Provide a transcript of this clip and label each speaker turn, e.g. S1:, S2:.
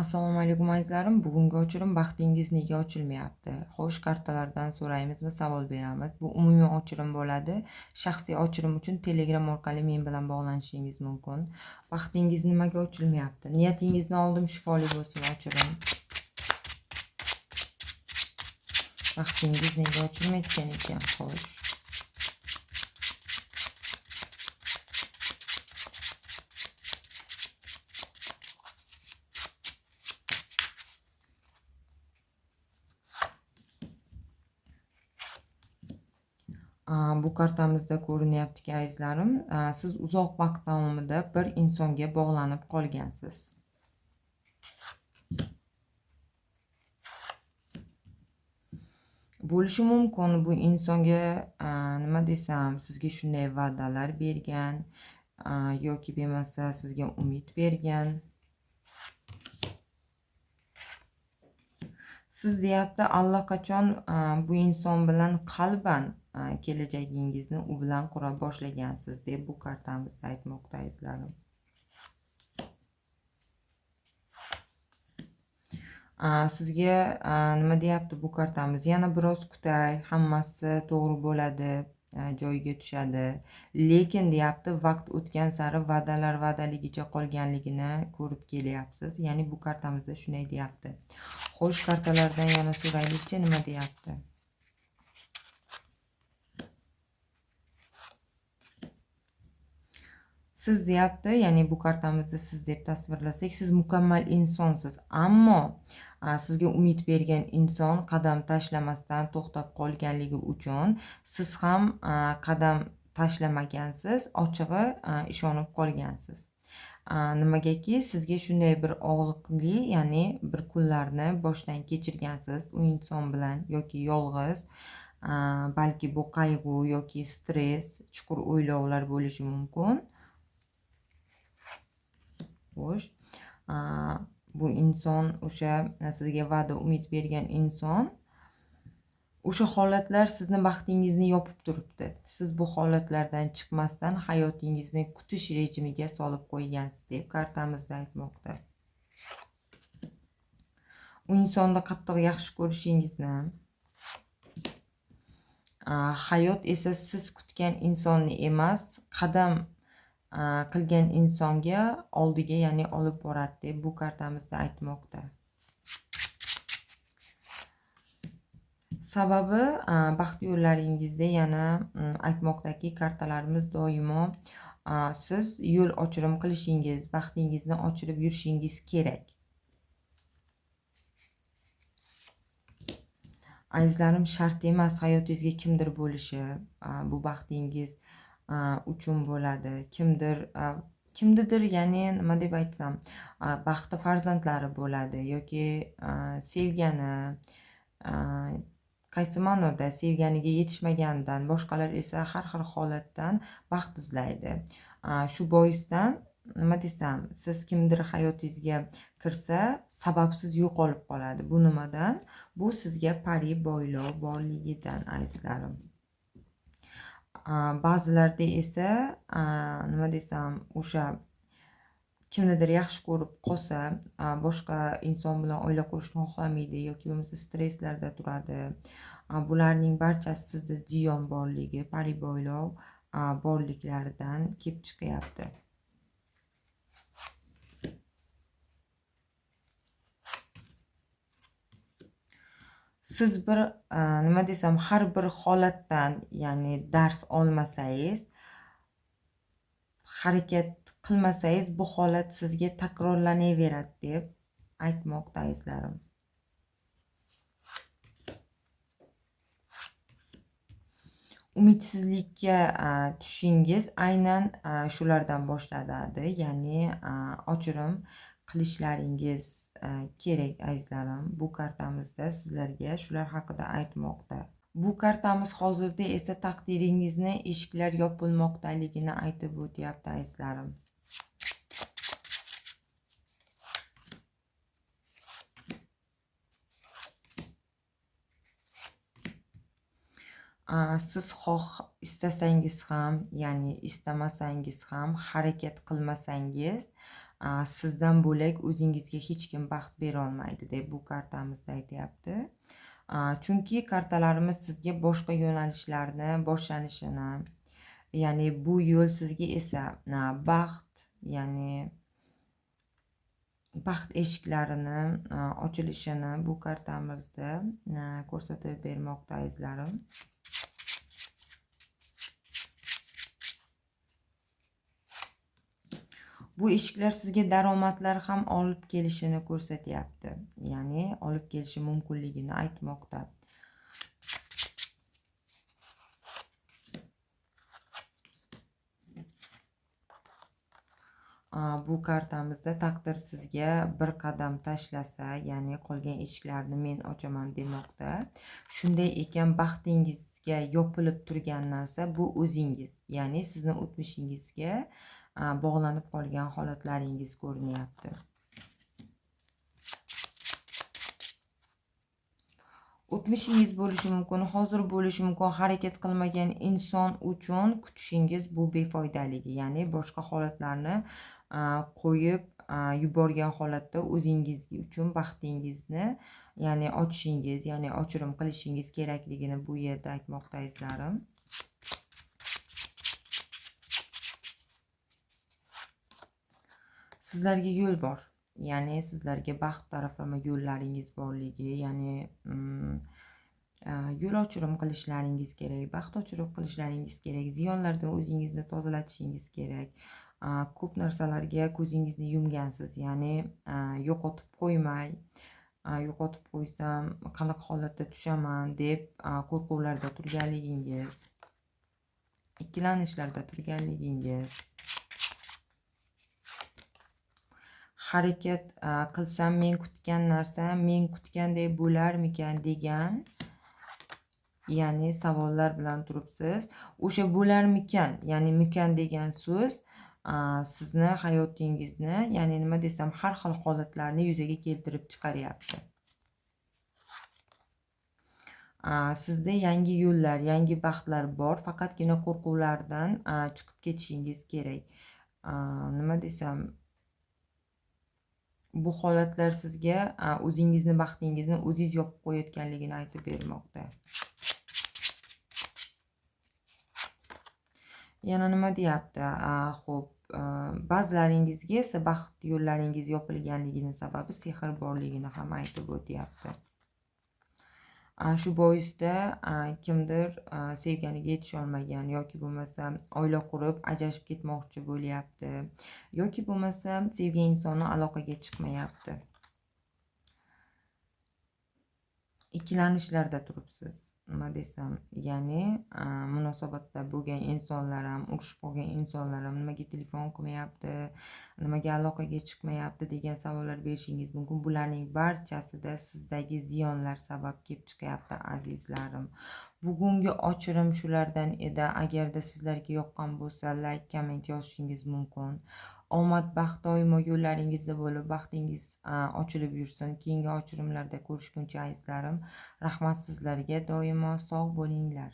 S1: Assalomu alaykum azizlarim. Bugungi ochirim baxtingiz nega ochilmayapti? Xo'sh, kartalardan so'raymizmi, savol beramiz. Bu umumiy ochirim bo'ladi. Shaxsiy ochirim uchun Telegram orqali men bilan bog'lanishingiz mumkin. Baxtingiz nimaga ochilmayapti? Niyatingizni oldim, shifoli bo'lsin ochirim. Baxtingiz nega ochilmayotgan ekan? Xo'sh. Bu kartamizda ko'rinyaptiki azizlarim, siz uzoq vaqt davomida bir insonga bog'lanib qolgansiz. Bo'lishi mumkin bu insonga nima desam, sizga shunday va'dalar bergan yoki bo'lmasa sizga umid bergan. Siz deyapti allaqachon bu inson bilan qalban kelajagingizni u bilan qura boshlagansiz deb bu kartamizda aytmoqda azizlarim. Sizga nima deyapti bu kartamiz? Yana biroz kutay, hammasi to'g'ri bo'ladi, joyiga tushadi. Lekin deyapti, vaqt o'tgan sari va'dalar va'daligicha qolganligini ko'rib kelyapsiz. Ya'ni bu kartamizda shunday deyapti. Xo'sh, kartalardan yana so'raylikchi, nima deyapti? Siz deyapti, ya'ni bu kartamizni siz deb tasvirlasak, siz mukammal insonsiz, ammo sizga umid bergan inson qadam tashlamasdan to'xtab qolganligi uchun siz ham qadam tashlamagansiz, ochig'i ishonib qolgansiz. Nimagaki sizga shunday bir og'riqli, ya'ni bir kunlarni boshdan kechirgansiz u inson bilan yoki yolg'iz, balki bu qayg'u yoki stress, chuqur o'ylovlar bo'lishi mumkin. Xo'sh, bu inson o'sha sizga va'da umid bergan inson, o'sha holatlar sizni baxtingizni yopib turibdi. Siz bu holatlardan chiqmasdan hayotingizni kutish rejimiga solib qo'ygansiz deb kartamizda aytmoqda. U insonni qattiq yaxshi ko'rishingizni, hayot esa siz kutgan insonni emas, qadam qilgan insonga oldiga, ya'ni olib boradi deb bu kartamizda aytmoqda. Sababi baxt yo'llaringizda yana aytmoqdaki, kartalarimiz doimo siz yo'l ochirim qilishingiz, baxtingizni ochirib yurishingiz kerak. Azizlarim, shart emas hayotingizga kimdir bo'lishi, bu baxtingiz uchun bo'ladi. Kimnidir, ya'ni nima deb aytsam, baxti farzandlari bo'ladi yoki sevgani, qaysi ma'noda sevganiga yetishmaganidan, boshqalar esa har xil holatdan baxt izlaydi. Shu boisdan nima desam, siz kimdir hayotingizga kirsa, sababsiz yo'qolib qoladi. Bu nimadan? Bu sizga pari boylov borligidan azizlarim. Ba'zilarda esa nima desam, o'sha kimnidir yaxshi ko'rib qolsa, boshqa inson bilan oila qurishni xohlamaydi yoki bo'lmasa stresslarda turadi. Bularning barchasi sizda ziyon borligi, pari boylov borliklaridan kelib chiqyapti. Siz bir nima desam, har bir holatdan, ya'ni dars olmasangiz, harakat qilmasangiz, bu holat sizga takrorlanaveradi deb aytmoqda azizlarim. Umidsizlikka tushishingiz aynan shulardan boshlanadi, ya'ni ochirim qilishlaringiz kerak azizlarim. Bu kartamizda sizlarga shular haqida aytmoqda. Bu kartamiz hozirda esa taqdiringizni eshiklar yopilmoqdaligini aytib o'tyapti azizlarim. Siz xoh istasangiz ham, ya'ni istamasangiz ham, harakat qilmasangiz, sizdan bo'lak o'zingizga hech kim baxt berolmaydi deb bu kartamizda aytyapti. Chunki kartalarimiz sizga boshqa yo'nalishlarni boshlanishini, ya'ni bu yo'l sizga esa baxt, ya'ni baxt eshiklarini ochilishini bu kartamizda ko'rsatib bermoqda azizlarim. Bu eshiklar sizga daromadlar ham olib kelishini ko'rsatyapti. Ya'ni olib kelishi mumkinligini aytmoqda. Bu kartamizda taqdir sizga bir qadam tashlasa, ya'ni qolgan eshiklarni men ochaman demoqda. Shunday ekan, baxtingizga yopilib turgan narsa bu o'zingiz, ya'ni sizni o'tmishingizga bog'lanib qolgan holatlaringiz ko'rinyapti. O'tmishingiz bo'lishi mumkin, hozir bo'lishi mumkin. Harakat qilmagan inson uchun kutishingiz bu befoydaligi, ya'ni boshqa holatlarni qo'yib yuborgan holatda o'zingiz uchun baxtingizni, ya'ni ochishingiz, ya'ni ochirim qilishingiz kerakligini bu yerda aytmoqda azizlarim. Sizlarga yo'l bor, ya'ni sizlarga baxt taraflama yo'llaringiz borligi, ya'ni yo'l ochirim qilishlaringiz kerak, baxt ochirim qilishlaringiz kerak, ziyonlardan o'zingizni tozalatishingiz kerak. Ko'p narsalarga ko'zingizni yumgansiz, ya'ni yo'qotib qo'ymay, yo'qotib qo'ysam qanaqa holatda tushaman deb qo'rquvlarda turganligingiz, ikkilanishlarda turganligingiz, harakat qilsam men kutgan narsa men kutganday bo'larmikan degan, ya'ni savollar bilan turibsiz. O'sha bo'larmikan, ya'ni mikan degan so'z sizni hayotingizni, ya'ni nima desam, har xil holatlarni yuzaga keltirib chiqaryapti. Sizda yangi yo'llar, yangi baxtlar bor, faqatgina qo'rquvlardan chiqib ketishingiz kerak. Nima desam, bu holatlar sizga o'zingizni baxtingizni o'zingiz yopib qo'yayotganligini aytib bermoqda. Yana nima deyapti? Xo'p, ba'zilaringizga esa baxt yo'llaringiz yopilganligini sababi sehr borligini ham aytib o'tyapti. Shu boisda kimdir sevganiga yetisholmagan yoki bo'lmasa oila qurib ajrashib ketmoqchi bo'lyapti, yoki bo'lmasa sevgan insonni aloqaga chiqmayapti. Ikkilanishlarda turibsiz, nima desam, ya'ni munosabatda bo'lgan insonlar ham, urushib qolgan insonlar ham nimaga telefon qilmayapti, nimaga aloqaga chiqmayapti degan savollar berishingiz mumkin. Bularning barchasida sizdagi ziyonlar sabab kelib chiqyapti azizlarim. Bugungi ochirim shulardan edi. Agarda sizlarga yoqqan bo'lsa, like, komment yozishingiz mumkin. Omad, baxt doimo yo'llaringizda bo'lib, baxtingiz ochilib yursin. Keyingi ochirimlarda ko'rishguncha azizlarim, rahmat sizlarga, doimo sog' bo'linglar.